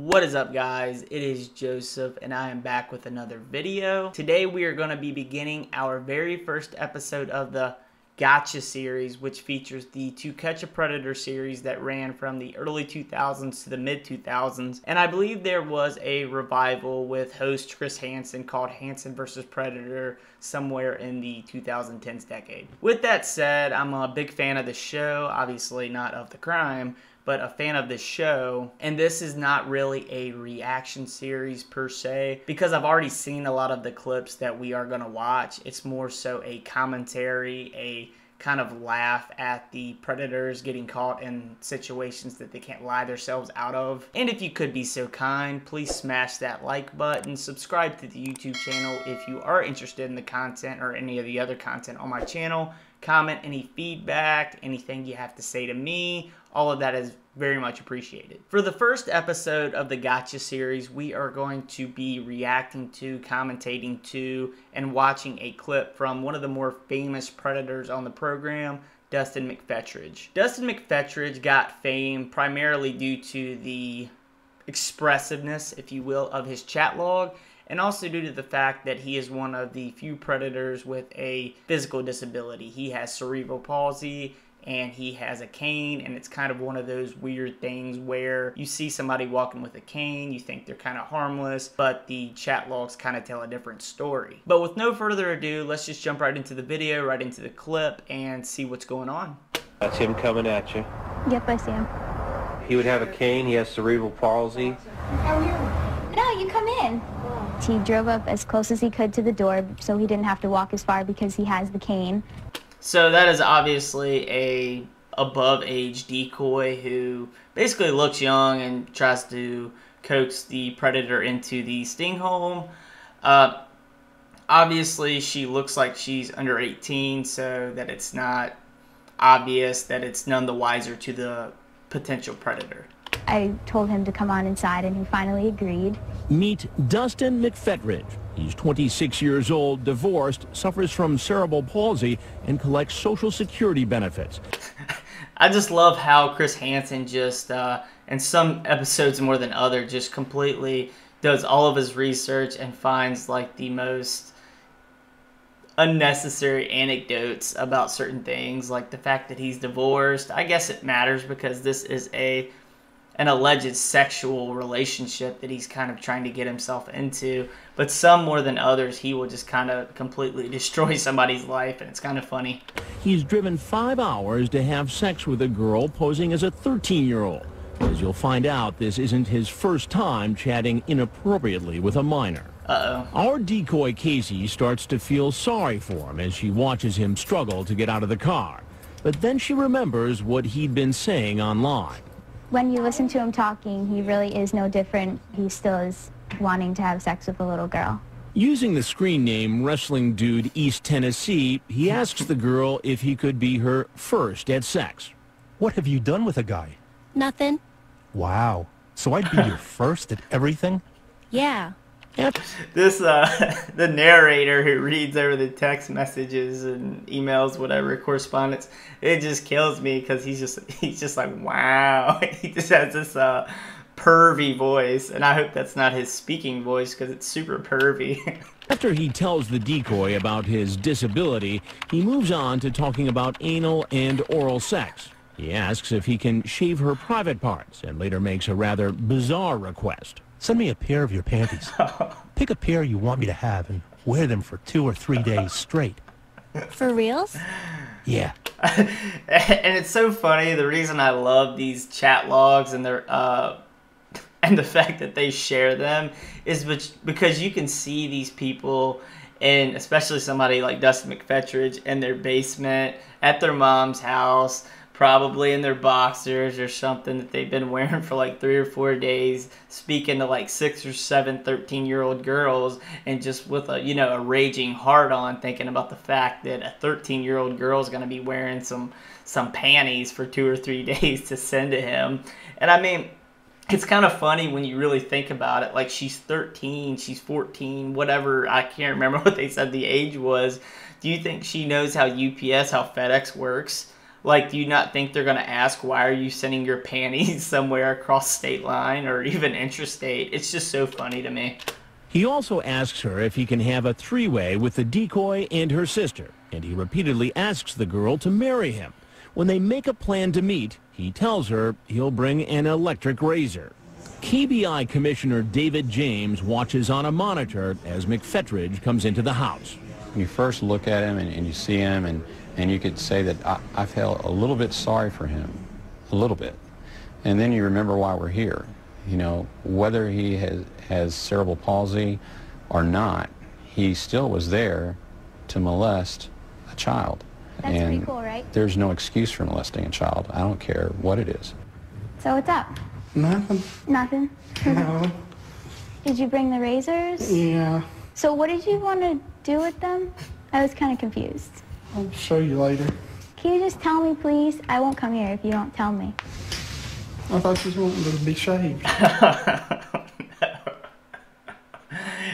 What is up, guys? It is Joseph and I am back with another video. Today we are going to be beginning our very first episode of the Gotcha series, which features the To Catch a Predator series that ran from the early 2000s to the mid 2000s. And I believe there was a revival with host Chris Hansen called Hansen vs. Predator somewhere in the 2010s decade. With that said, I'm a big fan of the show, obviously not of the crime, but a fan of this show. And this is not really a reaction series per se, because I've already seen a lot of the clips that we are going to watch. It's more so a commentary, a kind of laugh at the predators getting caught in situations that they can't lie themselves out of. And if you could be so kind, please smash that like button, subscribe to the YouTube channel if you are interested in the content or any of the other content on my channel. Comment any feedback, anything you have to say to me. All of that is very much appreciated. For the first episode of the Gotcha series, we are going to be reacting to, commentating to, and watching a clip from one of the more famous predators on the program, Dustin McPhetridge. Dustin McPhetridge got fame primarily due to the expressiveness, if you will, of his chat log, and also due to the fact that he is one of the few predators with a physical disability. He has cerebral palsy, and he has a cane, and it's kind of one of those weird things where you see somebody walking with a cane, you think they're kind of harmless, but the chat logs kind of tell a different story. But with no further ado, let's just jump right into the video, right into the clip, and see what's going on. That's him coming at you. Yep, I see him. He would have a cane, he has cerebral palsy. How are you? No, you come in. He drove up as close as he could to the door so he didn't have to walk as far because he has the cane. So that is obviously a above age decoy who basically looks young and tries to coax the predator into the sting hole. Obviously she looks like she's under 18, so that it's not obvious that it's none the wiser to the potential predator. I told him to come on inside and he finally agreed. Meet Dustin McPhetridge. He's 26 years old, divorced, suffers from cerebral palsy, and collects Social Security benefits. I just love how Chris Hansen just, in some episodes more than others, just completely does all of his research and finds like the most unnecessary anecdotes about certain things, like the fact that he's divorced. I guess it matters because this is an alleged sexual relationship that he's kind of trying to get himself into, but some more than others he will just kind of completely destroy somebody's life, and it's kind of funny. He's driven 5 hours to have sex with a girl posing as a 13-year-old. As you'll find out, this isn't his first time chatting inappropriately with a minor. Our decoy Casey starts to feel sorry for him as she watches him struggle to get out of the car, but then she remembers what he'd been saying online. When you listen to him talking, he really is no different. He still is wanting to have sex with a little girl. Using the screen name Wrestling Dude East Tennessee, he asks the girl if he could be her first at sex. What have you done with a guy? Nothing. Wow. So I'd be your first at everything? Yeah. This, the narrator who reads over the text messages and emails, whatever, correspondence, it just kills me because he's just like, wow. He just has this pervy voice, and I hope that's not his speaking voice because it's super pervy. After he tells the decoy about his disability, he moves on to talking about anal and oral sex. He asks if he can shave her private parts and later makes a rather bizarre request. Send me a pair of your panties. Pick a pair you want me to have and wear them for 2 or 3 days straight. For reals? Yeah. And it's so funny. The reason I love these chat logs and their and the fact that they share them is because you can see these people, and especially somebody like Dustin McPhetridge, in their basement at their mom's house, probably in their boxers or something that they've been wearing for like 3 or 4 days, speaking to like 6 or 7 13-year-old girls, and just with a, you know, a raging heart on, thinking about the fact that a 13-year-old girl is going to be wearing some panties for 2 or 3 days to send to him. And I mean, it's kind of funny when you really think about it. Like, she's 13, she's 14, whatever. I can't remember what they said the age was. Do you think she knows how UPS, how FedEx works? Like, do you not think they're going to ask, why are you sending your panties somewhere across state line or even interstate? It's just so funny to me. He also asks her if he can have a three-way with the decoy and her sister, and he repeatedly asks the girl to marry him. When they make a plan to meet, he tells her he'll bring an electric razor. KBI Commissioner David James watches on a monitor as McPhetridge comes into the house. You first look at him and you see him, and you could say that I felt a little bit sorry for him, a little bit. And then you remember why we're here. You know, whether he has cerebral palsy or not, he still was there to molest a child. That's and pretty cool, right? There's no excuse for molesting a child. I don't care what it is. So what's up? Nothing. Nothing? No. Did you bring the razors? Yeah. So what did you want to do with them? I was kind of confused. I'll show you later. Can you just tell me, please? I won't come here if you don't tell me. I thought you wanted to be shaved.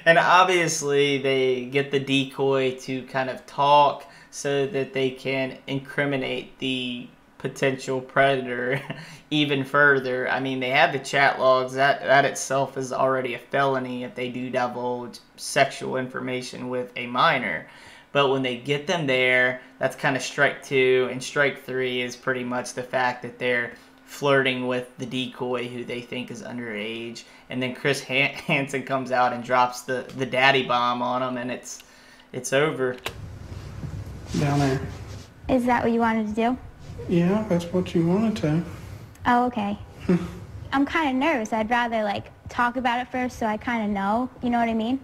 And obviously they get the decoy to kind of talk so that they can incriminate the potential predator even further. I mean, they have the chat logs. That itself is already a felony if they do divulge sexual information with a minor. But when they get them there, that's kind of strike 2, and strike 3 is pretty much the fact that they're flirting with the decoy who they think is underage. And then Chris Hansen comes out and drops the daddy bomb on them, and it's over. Down there. Is that what you wanted to do? Yeah, that's what you wanted to. Oh, okay. I'm kind of nervous. I'd rather, like, talk about it first so I kind of know. You know what I mean?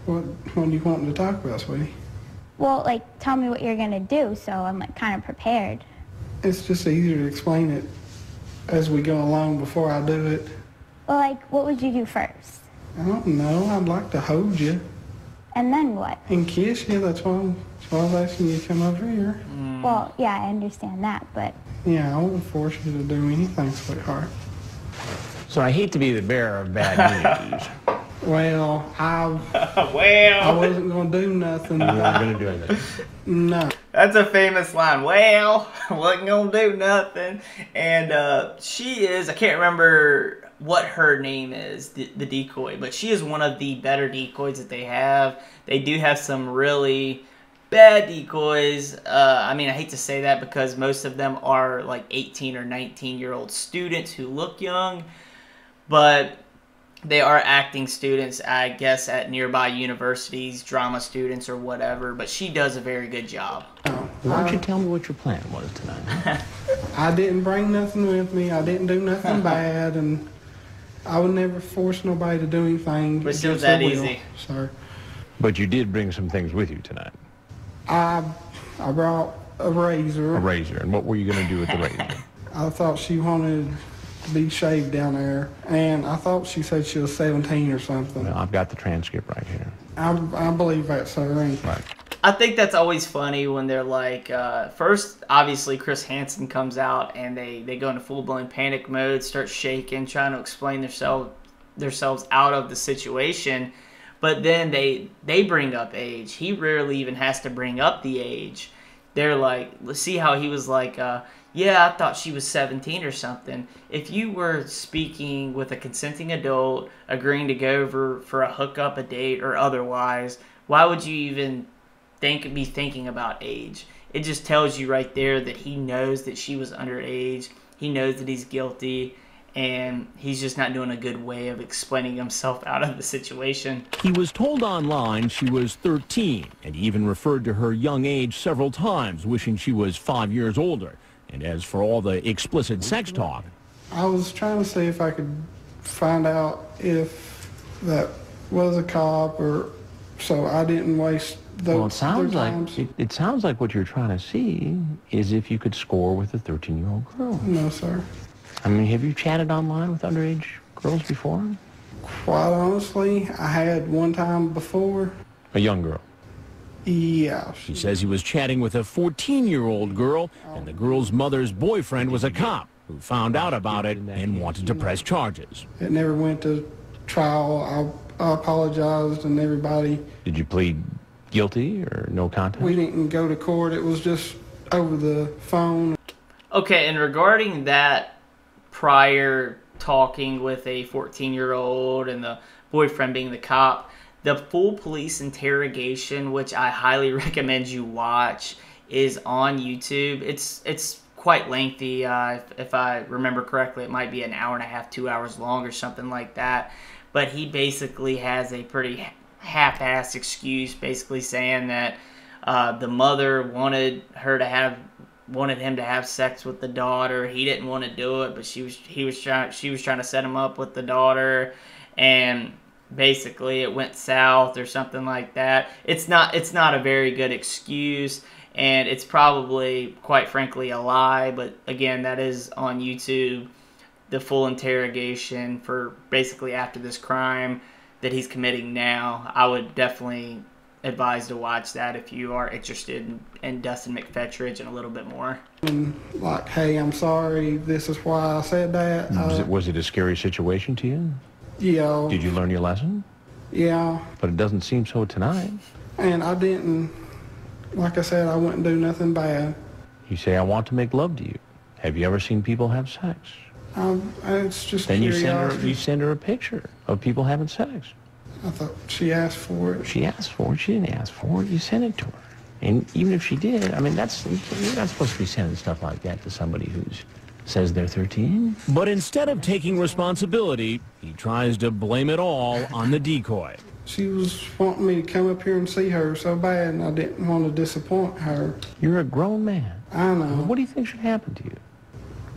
What do you want to talk about, sweetie? Well, like, tell me what you're going to do so I'm, like, kind of prepared. It's just easier to explain it as we go along before I do it. Well, like, what would you do first? I don't know. I'd like to hold you. And then what? And kiss you. That's why I was asking you to come over here. Well, yeah, I understand that, but... Yeah, I won't force you to do anything, sweetheart. So I hate to be the bearer of bad news. Well, I wasn't going to do nothing. You weren't going to do anything. No. That's a famous line. Well, wasn't going to do nothing. And she is, I can't remember what her name is, the decoy, but she is one of the better decoys that they have. They do have some really bad decoys. I mean, I hate to say that because most of them are like 18 or 19-year-old students who look young, but they are acting students, I guess, at nearby universities, drama students or whatever, but she does a very good job. Why don't you tell me what your plan was tonight? I didn't bring nothing with me. I didn't do nothing bad, and I would never force nobody to do anything. But it was that easy. Sir. But you did bring some things with you tonight. I brought a razor. A razor. And what were you going to do with the razor? I thought she wanted to be shaved down there, and I thought she said she was 17 or something. Well, I've got the transcript right here. I believe that, sir. Right. I think that's always funny when they're like, first, obviously, Chris Hansen comes out and they go into full-blown panic mode, start shaking, trying to explain themselves out of the situation. But then they bring up age. He rarely even has to bring up the age. They're like, let's see how he was like, yeah, I thought she was 17 or something. If you were speaking with a consenting adult, agreeing to go over for a hookup, a date, or otherwise, why would you even be thinking about age? It just tells you right there that he knows that she was underage. He knows that he's guilty, and he's just not doing a good way of explaining himself out of the situation. He was told online she was 13, and he even referred to her young age several times, wishing she was 5 years older. And as for all the explicit sex talk... I was trying to see if I could find out if that was a cop, or so I didn't waste those Well, times. it sounds like what you're trying to see is if you could score with a 13-year-old girl. No, sir. I mean, have you chatted online with underage girls before? Quite honestly, I had one time before. A young girl. Yeah. He says he was chatting with a 14-year-old girl, and the girl's mother's boyfriend was a cop who found out about it and wanted to press charges. It never went to trial. I apologized, and everybody. Did you plead guilty or no contest? We didn't go to court. It was just over the phone. Okay, and regarding that prior talking with a 14-year-old and the boyfriend being the cop, the full police interrogation, which I highly recommend you watch, is on YouTube. It's quite lengthy. If I remember correctly, it might be an hour and a half, 2 hours long or something like that. But he basically has a pretty half-assed excuse, basically saying that the mother wanted him to have sex with the daughter. He didn't want to do it, but she was trying to set him up with the daughter, and basically it went south or something like that. It's not a very good excuse, and it's probably, quite frankly, a lie. But again, that is on YouTube, the full interrogation for basically after this crime that he's committing now. I would definitely advise to watch that if you are interested in Dustin McPhetridge and a little bit more. Like, hey, I'm sorry, this is why I said that. Was it a scary situation to you? Yeah. Did you learn your lesson? Yeah. But it doesn't seem so tonight. And I didn't, like I said, I wouldn't do nothing bad. You say, I want to make love to you. Have you ever seen people have sex? It's just Then curiosity. you send her a picture of people having sex. I thought she asked for it. She asked for it. She didn't ask for it. You sent it to her. And even if she did, I mean, you're not supposed to be sending stuff like that to somebody who says they're 13. But instead of taking responsibility, he tries to blame it all on the decoy. She was wanting me to come up here and see her so bad, and I didn't want to disappoint her. You're a grown man. I know. What do you think should happen to you?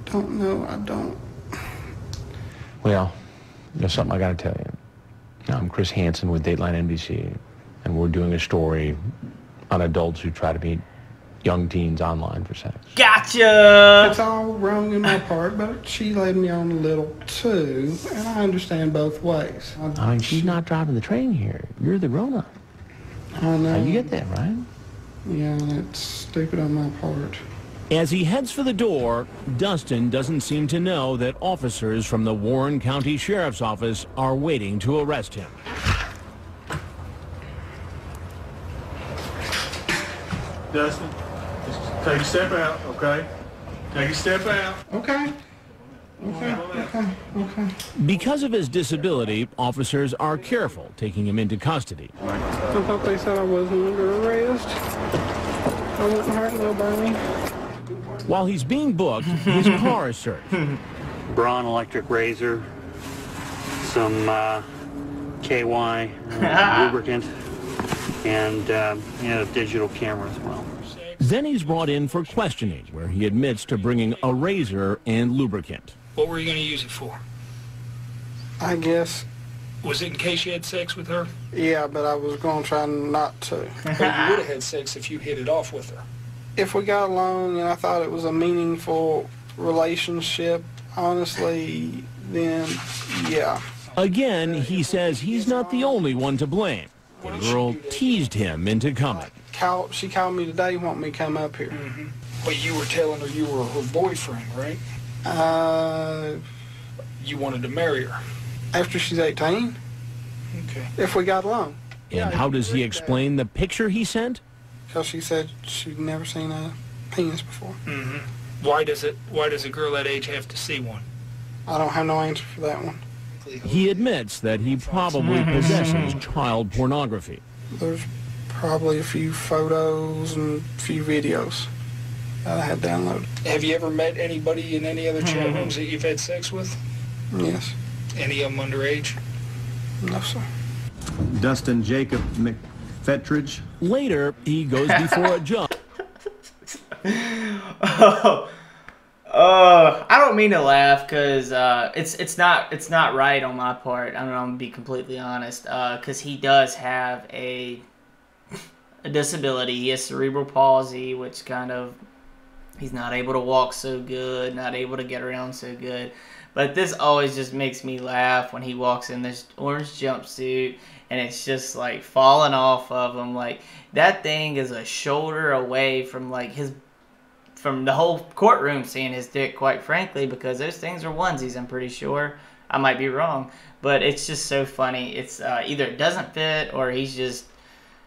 Don't know. I don't. Well, there's something I got to tell you. I'm Chris Hansen with Dateline NBC, and we're doing a story on adults who try to meet young teens online for sex. Gotcha! It's all wrong in my part, but she led me on a little too, and I understand both ways. I mean, she's not driving the train here. You're the grown-up. I know. Now, you get that, right? Yeah, it's stupid on my part. As he heads for the door, Dustin doesn't seem to know that officers from the Warren County Sheriff's Office are waiting to arrest him. Dustin, just take a step out, okay? Take a step out. Okay. Okay. Because of his disability, officers are careful taking him into custody. I thought they said I wasn't under arrest. I wouldn't hurt nobody. While he's being booked, his car is searched. Braun electric razor, some KY lubricant, and digital camera as well. Then he's brought in for questioning, where he admits to bringing a razor and lubricant. What were you going to use it for? I guess. Was it in case you had sex with her? Yeah, but I was going to try not to. But you would have had sex if you hit it off with her. If we got along and I thought it was a meaningful relationship, honestly, then yeah. Again, he says he's not the only one to blame. The girl teased him into coming. She called me today, wanting me to come up here. Mm-hmm. Well, you were telling her you were her boyfriend, right? You wanted to marry her. After she's 18. Okay. If we got along. And how does he explain the picture he sent? Because she said she'd never seen a penis before. Mm-hmm. Why does a girl that age have to see one? I don't have no answer for that one. He admits that he probably possesses child pornography. There's probably a few photos and a few videos that I had downloaded. Have you ever met anybody in any other chat rooms that you've had sex with? Yes. Any of them underage? No, sir. Dustin Jacob McPhetridge. Later, he goes before a judge. I don't mean to laugh because it's not right on my part. I'm gonna be completely honest. Because he does have a disability. He has cerebral palsy, which kind of he's not able to walk so good, not able to get around so good. But this always just makes me laugh when he walks in this orange jumpsuit and it's just like falling off of him. Like that thing is a shoulder away from like from the whole courtroom seeing his dick, quite frankly, because those things are onesies, I'm pretty sure. I might be wrong, but it's just so funny. It's either it doesn't fit or he's just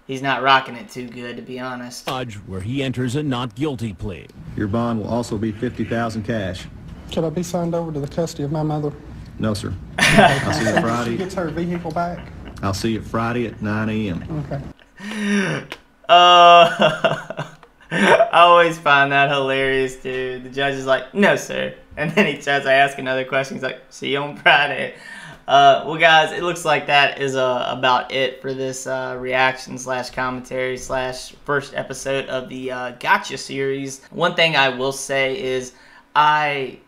he's not rocking it too good, to be honest. Where he enters a not guilty plea. Your bond will also be $50,000 cash. Could I be signed over to the custody of my mother? No, sir. I'll see you She Friday. gets her vehicle back? I'll see you Friday at 9 a.m. Okay. I always find that hilarious, dude. The judge is like, no, sir. And then he tries to ask another question. He's like, see you on Friday. Well, guys, it looks like that is about it for this reaction / commentary / first episode of the Gotcha series. One thing I will say is I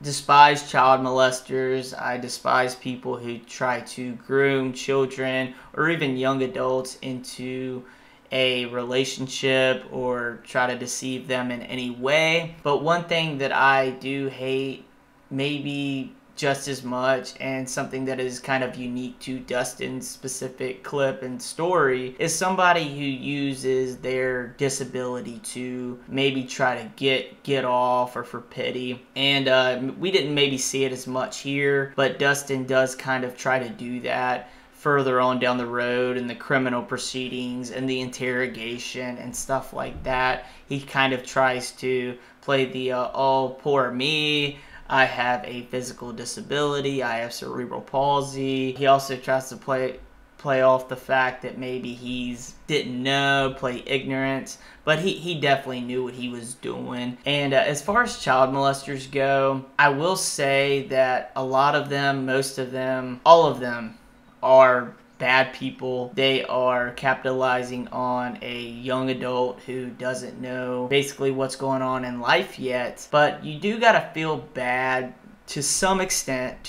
despise child molesters. I despise people who try to groom children or even young adults into a relationship or try to deceive them in any way. But one thing that I do hate maybe just as much, and something that is kind of unique to Dustin's specific clip and story, is somebody who uses their disability to maybe try to get off or for pity. And we didn't maybe see it as much here, but Dustin does kind of try to do that further on down the road in the criminal proceedings and the interrogation and stuff like that. He kind of tries to play the oh, poor me, I have a physical disability, I have cerebral palsy. He also tries to play off the fact that maybe he's didn't know, play ignorance, but he definitely knew what he was doing. And as far as child molesters go, I will say that a lot of them, most of them, all of them are bad people. They are capitalizing on a young adult who doesn't know basically what's going on in life yet. But you do gotta feel bad to some extent,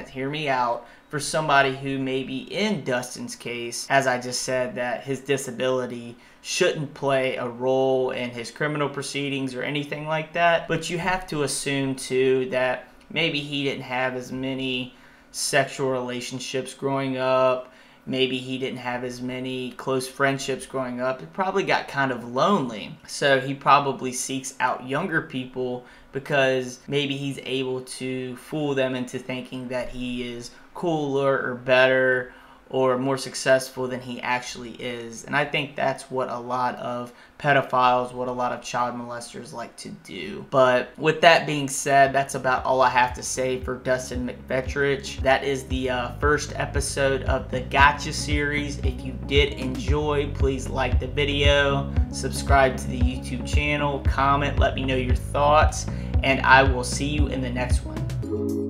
hear me out, for somebody who maybe in Dustin's case, as I just said, that his disability shouldn't play a role in his criminal proceedings or anything like that. But you have to assume too that maybe he didn't have as many sexual relationships growing up. Maybe he didn't have as many close friendships growing up. He probably got kind of lonely. So he probably seeks out younger people because maybe he's able to fool them into thinking that he is cooler or better or more successful than he actually is. And I think that's what a lot of pedophiles, what a lot of child molesters like to do. But with that being said, that's about all I have to say for Dustin McPhetridge. That is the first episode of the Gotcha series. If you did enjoy, please like the video, subscribe to the YouTube channel, comment, let me know your thoughts, and I will see you in the next one.